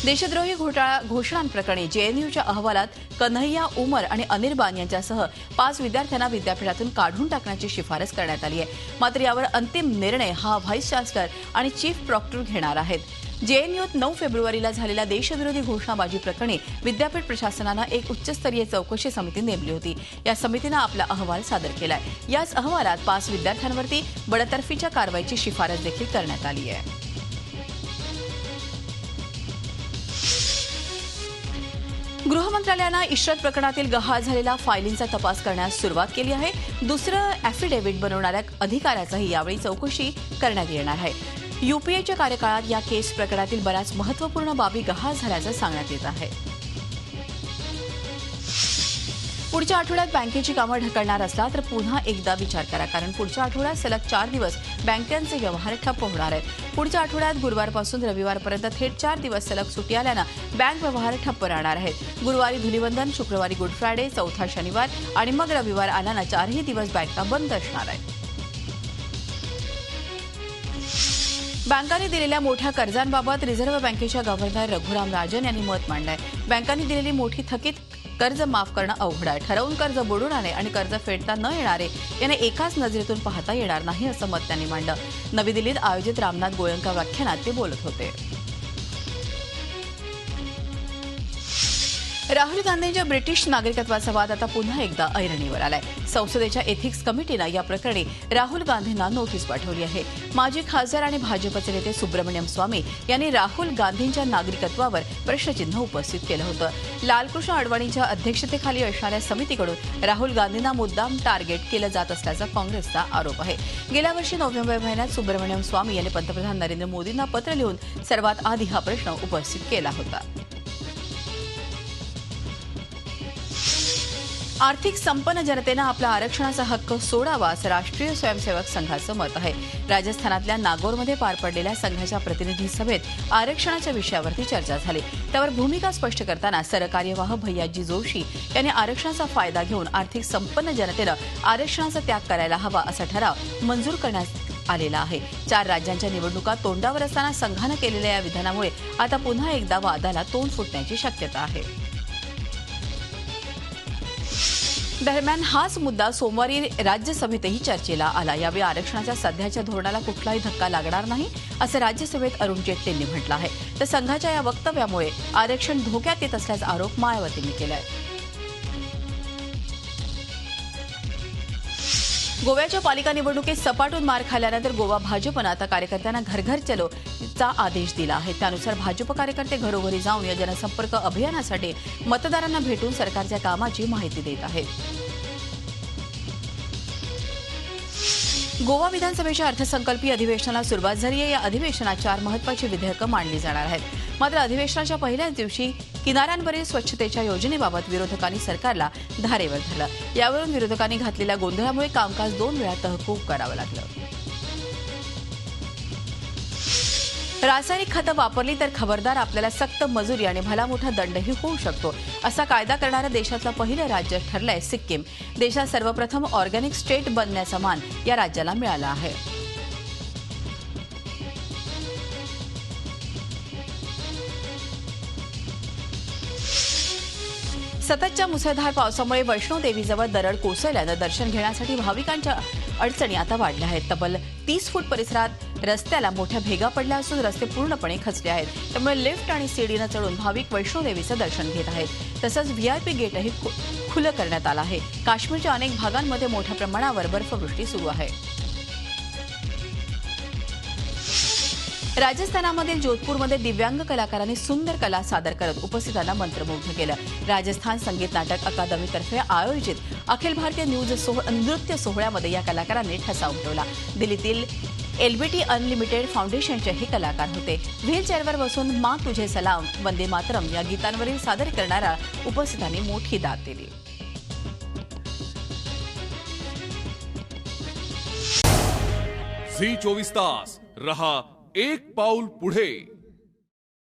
देशद्रोही घोटाळा घोषणांप्रकरणी जेएनयूच्या अहवालात कन्हैया उमर आणि अनिर्बान यांच्यासह 5 विद्यार्थ्यांना विद्यापीठातून काढून टाकण्याची शिफारस करण्यात आली आहे। मात्र यावर अंतिम निर्णय हा व्हाईस चान्सलर आणि चीफ प्रॉक्टर घेणार आहेत। जेएनयूत 9 फेब्रुवारीला झालेल्या देशविरोधी घोषणाबाजी प्रकरणी विद्यापीठ प्रशासनानं एक उच्चस्तरीय चौकशी समिती नेमली होती। या समितीनं आपला अहवाल सादर केलाय। याच अहवालात 5 विद्यार्थ्यांवरती बडतर्फीच्या कारवाईची शिफारस देखील करण्यात आली आहे। गृह मंत्रालयानं इश्रत प्रकरणातील गहाळ झालेला फायलींचा तपास करण्यास सुरुवात केली आहे। दुसरं ॲफिडेव्हिट बनवणाऱ्या अधिकाऱ्याचाही यावेळी चौकशी करण्यात येणार आहे। यूपीएच्या कार्यकाळात या केस प्रकरणातील बऱ्याच महत्त्वपूर्ण बाबी गहाळ झाल्याचं सांगण्यात येत आहे। पुढच्या आठवड्यात बँकेची कामं ढकलणार असला तर पुन्हा एकदा विचार करा, कारण पुढच्या आठवड्यात सलग 4 दिवस बँकांचे व्यवहार ठप्प होणार आहेत। पुढच्या आठवड्यात गुरुवारपासून रविवारपर्यंत थेट 4 दिवस सलग सुट्टी आल्यानं बँक व्यवहार ठप्प राहणार आहेत। गुरुवारी धुलीवंदन, शुक्रवारी गुड फ्रायडे, चौथा शनिवार आणि मग रविवार आल्यानं 4ही दिवस बँका बंद असणार आहेत। बँकांनी दिलेल्या मोठ्या कर्जांबाबत रिझर्व्ह बँकेच्या गव्हर्नर रघुराम राजन यांनी मत मांडलंय। बँकांनी दिलेली मोठी थकीत कर्ज माफ करणं अवघड आहे। ठरवून कर्ज बुडवणारे आणि कर्ज फेडता न येणारे यांना एकाच नजरेतून पाहता येणार नाही, असं मत त्यांनी मांडलं। नवी दिल्लीत आयोजित रामनाथ गोयंका व्याख्यानात ते बोलत होते। राहुल गांधींच्या ब्रिटिश नागरिकत्वाचा वाद आता पुन्हा एकदा ऐरणीवर आलाय। संसदेच्या एथिक्स कमिटीनं या प्रकरणी राहुल गांधींना नोटीस पाठवली आहे। माजी खासदार आणि भाजपचे नेते सुब्रमण्यम स्वामी यांनी राहुल गांधींच्या नागरिकत्वावर प्रश्नचिन्ह उपस्थित केलं होतं। लालकृष्ण अडवाणीच्या अध्यक्षतेखाली असणाऱ्या समितीकडून राहुल गांधींना मुद्दाम टार्गेट केलं जात असल्याचा काँग्रेसचा आरोप आहे। गेल्या वर्षी नोव्हेंबर महिन्यात सुब्रमण्यम स्वामी यांनी पंतप्रधान नरेंद्र मोदींना पत्र लिहून सर्वात आधी हा प्रश्न उपस्थित केला होता। आर्थिक संपन्न जनतेनं आपला आरक्षणाचा हक्क सोडावा असं राष्ट्रीय स्वयंसेवक संघाचं मत आहे। राजस्थानातल्या नागौरमध्ये पार पडलेल्या संघाच्या प्रतिनिधी सभेत आरक्षणाच्या विषयावरती चर्चा झाली। त्यावर भूमिका स्पष्ट करताना सरकार्यवाह भैयाजी जोशी यांनी आरक्षणाचा फायदा घेऊन आर्थिक संपन्न जनतेनं आरक्षणाचा त्याग करायला हवा असा ठराव मंजूर करण्यात आलेला आहे। 4 राज्यांच्या निवडणुका तोंडावर असताना संघानं केलेल्या या विधानामुळे आता पुन्हा एकदा वादाला तोंड फुटण्याची शक्यता आहे। दरम्यान हाच मुद्दा सोमवारी राज्यसभेतही चर्चेला आला। यावेळी आरक्षणाच्या सध्याच्या धोरणाला कुठलाही धक्का लागणार नाही असं राज्यसभेत अरुण जेटलींनी म्हटलं आहे। तर संघाच्या या वक्तव्यामुळे आरक्षण धोक्यात येत असल्याचा आरोप मायावतींनी केलाय। गोव्याच्या पालिका निवडणुकीत सपाटून मार खाल्ल्यानंतर गोवा भाजपनं आता कार्यकर्त्यांना घर घर चलो चा आदेश दिला आहे। त्यानुसार भाजप कार्यकर्ते घरोघरी जाऊन या जनसंपर्क अभियानासाठी मतदारांना भेटून सरकारच्या कामाची माहिती देत आहेत। गोवा विधानसभेच्या अर्थसंकल्पीय अधिवेशनाला सुरुवात झाली आहे। या अधिवेशनात 4 महत्त्वाची विधेयकं मांडली जाणार आहेत। मात्र अधिवेशनाच्या पहिल्याच दिवशी किनाऱ्यांवरील स्वच्छतेच्या योजनेबाबत विरोधकांनी सरकारला धारेवर धरलं। यावरून विरोधकांनी घातलेल्या गोंधळामुळे कामकाज 2 वेळा तहकूब करावं लागलं। रासायनिक खतं वापरली तर खबरदार, आपल्याला सक्त मजुरी आणि भलामोठा दंडही होऊ शकतो असा कायदा करणारं देशातलं पहिलं राज्य ठरलंय सिक्कीम। देशात सर्वप्रथम ऑर्गॅनिक स्टेट बनण्याचा मान या राज्याला मिळाला आहे। सततच्या मुसळधार पावसामुळे वैष्णोदेवीजवळ दरड कोसळल्यानं दर्शन घेण्यासाठी भाविकांच्या अडचणी आता वाढल्या आहेत। तब्बल 30 फूट परिसरात रस्त्याला मोठ्या भेगा पडल्या असून रस्ते पूर्णपणे खचले आहेत। त्यामुळे लिफ्ट आणि सीडीनं चढून भाविक वैष्णोदेवीचं दर्शन घेत आहेत। तसंच व्हीआयपी गेटही खुलं करण्यात आलं आहे। काश्मीरच्या अनेक भागांमध्ये मोठ्या प्रमाणावर बर्फवृष्टी सुरू आहे। राजस्थानामधील जोधपूरमध्ये दिव्यांग कलाकारांनी सुंदर कला सादर करत उपस्थितांना मंत्रमुग्ध केलं। राजस्थान संगीत नाटक अकादमीतर्फे आयोजित अखिल भारतीय नृत्य सोहळ्यामध्ये या कलाकारांनी ठसा उमटवला। दिल्लीतील एलबीटी अनलिमिटेड फाउंडेशनचेही कलाकार होते। व्हीलचेअरवर बसून माँ तुझे सलाम, वंदे मातरम या गीतांवरील सादर करणाऱ्या उपस्थितांनी मोठी दाद दिली। झी 24 तास रहा एक पाऊल पुढे।